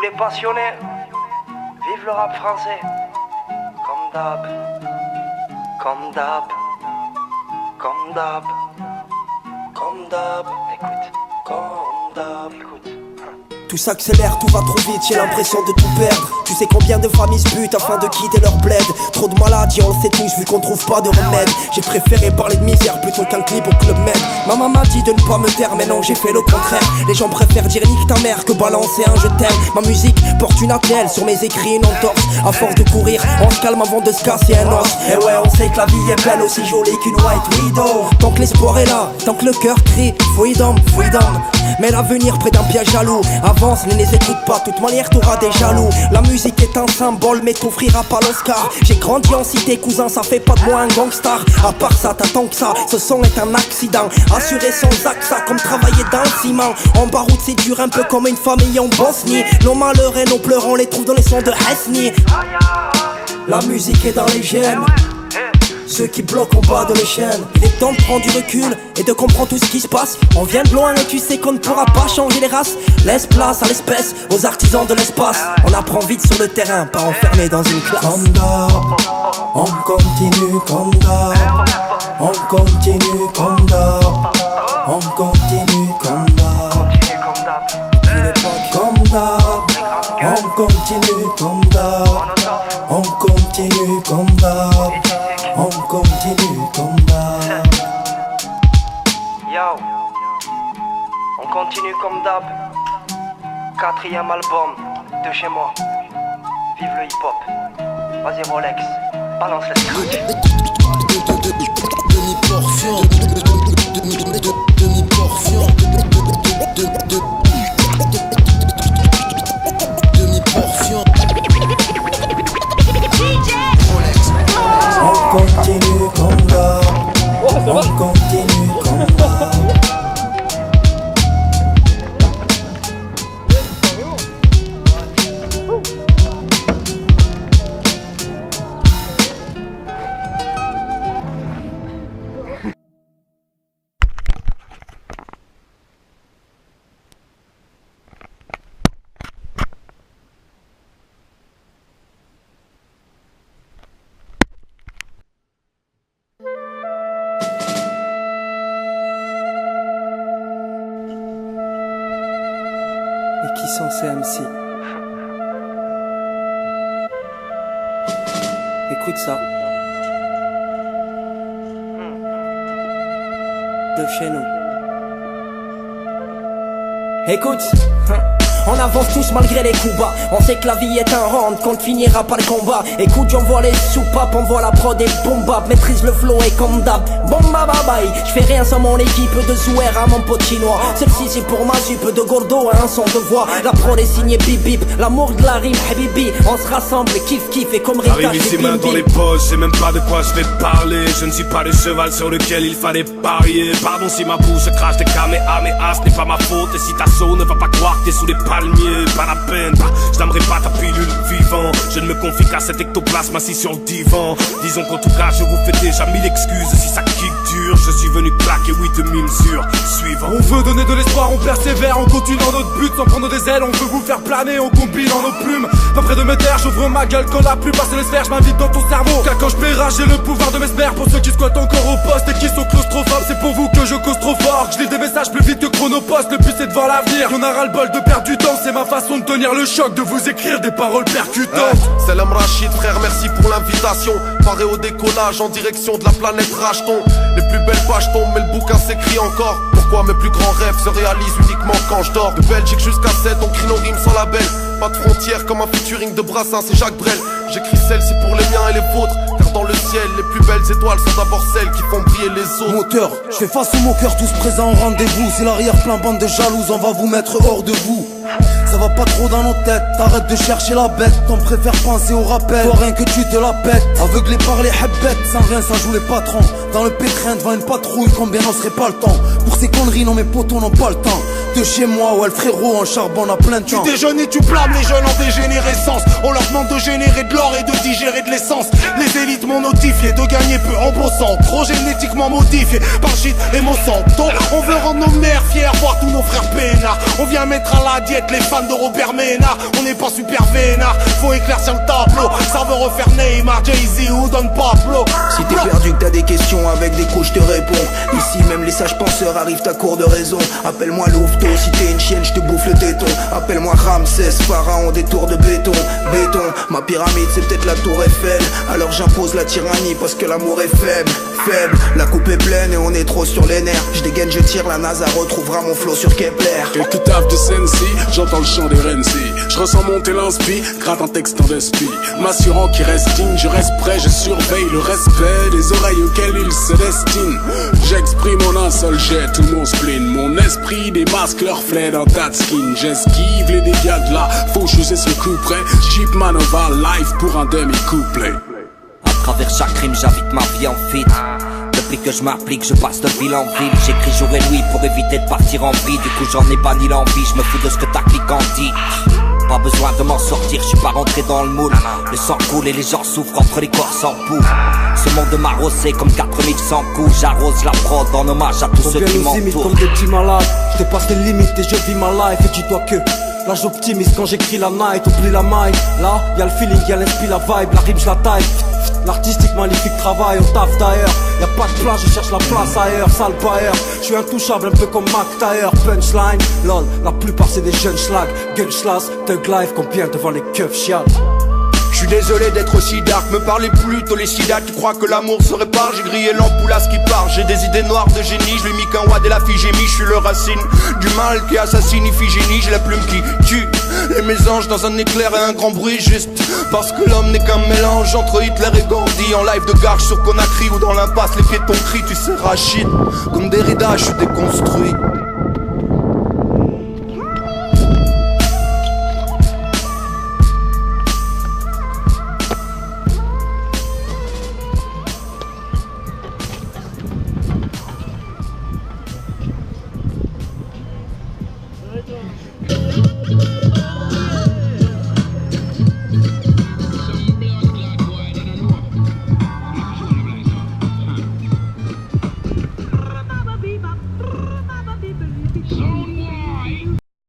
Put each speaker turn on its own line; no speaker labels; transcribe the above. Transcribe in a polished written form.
les passionnés, vive le rap français. Comme d'hab, comme d'hab, comme d'hab, comme d'hab. Écoute, comme d'hab, écoute.
Tout s'accélère, tout va trop vite, j'ai l'impression de tout perdre. Tu sais combien de familles se butent afin de quitter leur bled. Trop de maladies, on le sait tous, vu qu'on trouve pas de remède. J'ai préféré parler de misère plutôt qu'un clip au Club Med. Ma maman m'a dit de ne pas me taire, mais non, j'ai fait le contraire. Les gens préfèrent dire nique ta mère que balancer un je t'aime. Ma musique porte une attelle, sur mes écrits une entorse. À force de courir, on se calme avant de se casser un os. Et ouais, on sait que la vie est belle, aussi jolie qu'une white widow. Tant que l'espoir est là, tant que le cœur crie freedom, freedom. Mais l'avenir près d'un piège jaloux. Avance, ne les écoute pas, toute manière t'auras des jaloux. La musique est un symbole, mais t'offrira pas l'Oscar. J'ai grandi en cité, cousin, ça fait pas de moi un gangstar. À part ça, t'attends que ça, ce son est un accident. Assuré sans AXA, comme travailler dans le ciment. En baroud c'est dur, un peu comme une famille en Bosnie. Nos malheurs et nos pleurs, on les trouve dans les sons de Hasni. La musique est dans les gènes. Ceux qui bloquent en bas de l'échelle. Il est temps de prendre du recul et de comprendre tout ce qui se passe. On vient de loin et tu sais qu'on ne pourra pas changer les races. Laisse place à l'espèce, aux artisans de l'espace. On apprend vite sur le terrain, pas enfermé dans une classe. Comme d'hab, on continue comme d'hab. On continue comme d'hab. On continue comme d'hab. Comme d'hab, on continue comme d'hab. On continue comme d'hab. On continue comme d'hab.
Yo, on continue comme d'hab. 4e album de chez moi. Vive le hip-hop. Vas-y Rolex, balance les scratch.
Demi-portion. Demi-portion. Demi-portion.
On continue comme d'hab. On continue comme d'hab. Et qui sont ces MC? Écoute ça. De chez nous. Écoute. On avance tous malgré les coups bas. On sait que la vie est un round, qu'on ne finira pas le combat. Écoute, j'envoie les soupapes, envoie la prod et boom bap. Maîtrise le flow et comme d'hab, bomba bye bye. J'fais rien sans mon équipe de Zouer à mon pote chinois. Celle-ci c'est pour ma jupe de Gordo, un son de voix. La prod est signée bip bip, l'amour de la rime habibi. On se rassemble, kiff kiff et comme Rita.
Arrive ici mains dans les poches, je sais même pas de quoi je vais parler. Je ne suis pas le cheval sur lequel il fallait parier. Pardon si ma bouche crache des kamehameha, ce n'est pas ma faute. Et si ta sauce ne va pas croire que t'es sous les palmiers, pas la peine, je n'aimerais pas ta pilule vivant. Je ne me confie qu'à cet ectoplasme assis sur le divan. Disons qu'en tout cas je vous fais déjà 1000 excuses si ça kick dur. Je suis venu claquer 8000 sur suivant.
On veut donner de l'espoir, on persévère, on continue dans notre but sans prendre des ailes. On veut vous faire planer, on combine dans nos plumes. Pas près de me taire, j'ouvre ma gueule quand la pluie passe les sphères. Je m'invite dans ton cerveau, car quand je plaira j'ai le pouvoir de m'espère. Pour ceux qui squattent encore au poste et qui sont claustrophobes, c'est pour vous que je cause trop fort. Je lis des messages plus vite que Chronopost. Le but c'est de voir l'avenir, y'en a ras le bol de perdre du temps. C'est ma façon de tenir le choc, de vous écrire des paroles percutantes.
Salam Rachid, frère, merci pour l'invitation. Paré au décollage en direction de la planète Racheton. Les plus belles pages tombent, mais le bouquin s'écrit encore. Pourquoi mes plus grands rêves se réalisent uniquement quand je dors? De Belgique jusqu'à 7, on crie nos rimes sans label. Pas de frontières comme un featuring de Brassens et Jacques Brel. J'écris celle-ci pour les miens et les vôtres, car dans le ciel, les plus belles étoiles sont d'abord celles qui font briller les autres.
Moteur, je fais face au moqueur, tous présents au rendez-vous. C'est l'arrière-plan, bande de jalouses, on va vous mettre hors de vous. Ça va pas trop dans nos têtes, t'arrêtes de chercher la bête. T'en préfères penser au rappel, toi rien que tu te la pètes. Aveuglé par les habbettes, sans rien ça joue les patrons. Dans le pétrin devant une patrouille, combien n'en serait pas le temps. Pour ces conneries, non mes potos n'ont pas le temps. De chez moi, ouais le frérot en charbon a plein de temps.
Tu déjeunes et tu blâmes les jeunes en dégénérescence. On leur demande de générer de l'or et de digérer de l'essence. Les élites m'ont notifié de gagner peu en bossant. Trop génétiquement modifié par shit et Monsanto. On veut rendre nos mères fiers, voir tous nos frères peinards. On vient mettre à la diète les fans de Robert Ménard. On n'est pas super vénard, faut éclaircir le tableau. Ça veut refaire Neymar, Jay-Z ou Don Pablo.
Si t'es perdu que t'as des questions, avec des coups je te réponds. Ici même les sages penseurs arrivent à court de raison. Appelle-moi Louveteau, si t'es une chienne je te bouffe le téton. Appelle-moi Ramsès, pharaon des tours de béton. Béton, ma pyramide c'est peut-être la tour Eiffel. Alors j'impose la tyrannie parce que l'amour est faible. Faible, la coupe est pleine et on est trop sur les nerfs. Je dégaine, je tire, la NASA retrouvera mon flow sur Kepler.
Quelques taffes de Sensi, j'entends le chant des Renzi. Je ressens monter l'inspi, gratte un texte en despi. M'assurant qu'il reste digne, je reste prêt, je surveille le respect des oreilles auxquelles il se destine. J'exprime en un seul jet tout mon spleen. Mon esprit démasque leur fled en tas de skin. J'esquive les dégâts de la faucheuse et son coup près. Cheapman over life pour un demi-couplet.
À travers chaque crime j'invite ma vie en fit. Depuis que je m'applique je passe de ville en ville. J'écris jour et nuit pour éviter de partir en vie. Du coup j'en ai banni l'envie, je me fous de ce que ta clique en dit. Pas besoin de m'en sortir, je suis pas rentré dans le moule. Le sang coule et les gens souffrent entre les corps sans pouls. Ce monde m'a rossé comme 4100 coups. J'arrose la prod en hommage à tous ceux qui m'entourent.
Comme des petits malades, je dépasse les limites et je vis ma life. Et dis-toi que là j'optimise quand j'écris la night, oublie la maille. Là, y'a le feeling, y'a l'esprit, la vibe, la rime, je la taille. L'artistique magnifique travail, on taffe d'ailleurs. Y'a pas de place, je cherche la place ailleurs, sale bailleur. Je suis intouchable, un peu comme Mac Taylor. Punchline, lol, la plupart c'est des jeunes schlag. Gunschlass, Thug Life, combien devant les keufs chiales.
Je suis désolé d'être aussi dark, me parlez plutôt les sida. Tu crois que l'amour se répare, j'ai grillé l'ampoule à ce qui part. J'ai des idées noires de génie, je lui ai mis qu'un watt et la phygémie. Je suis le racine du mal qui assassine Iphigénie. J'ai la plume qui tue les mésanges dans un éclair et un grand bruit. Juste parce que l'homme n'est qu'un mélange entre Hitler et Gandhi. En live de gare sur Conakry ou dans l'impasse les piétons crient. Tu sais Rachid, comme Derrida je suis déconstruit.